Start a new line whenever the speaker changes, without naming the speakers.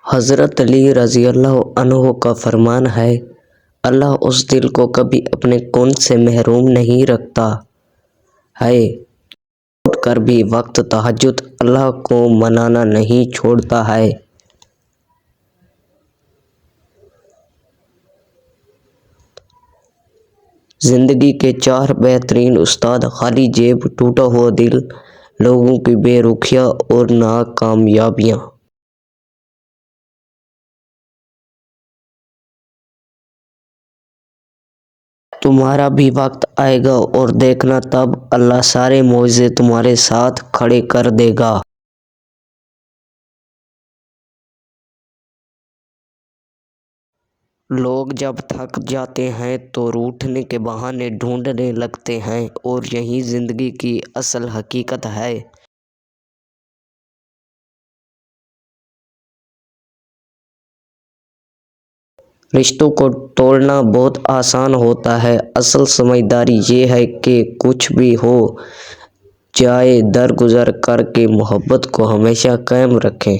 حضرت علی رضی اللہ عنہ کا فرمان ہے، اللہ اس دل کو کبھی اپنے کون سے محروم نہیں رکھتا ہے، اٹھ کر بھی وقت تہجد اللہ کو منانا نہیں چھوڑتا ہے۔ زندگی کے 4 بہترین استاد: خالی جیب، ٹوٹا ہوا دل، لوگوں کی بے رخیاں اور ناکامیابیاں۔ تمہارا بھی وقت آئے گا اور دیکھنا تب اللہ سارے معجزے تمہارے ساتھ کھڑے کر دے گا۔ لوگ جب تھک جاتے ہیں تو روٹھنے کے بہانے ڈھونڈنے لگتے ہیں اور یہی زندگی کی اصل حقیقت ہے۔ رشتوں کو توڑنا بہت آسان ہوتا ہے، اصل سمجھداری یہ ہے کہ کچھ بھی ہو جائے درگزر کر کے محبت کو ہمیشہ قائم رکھیں۔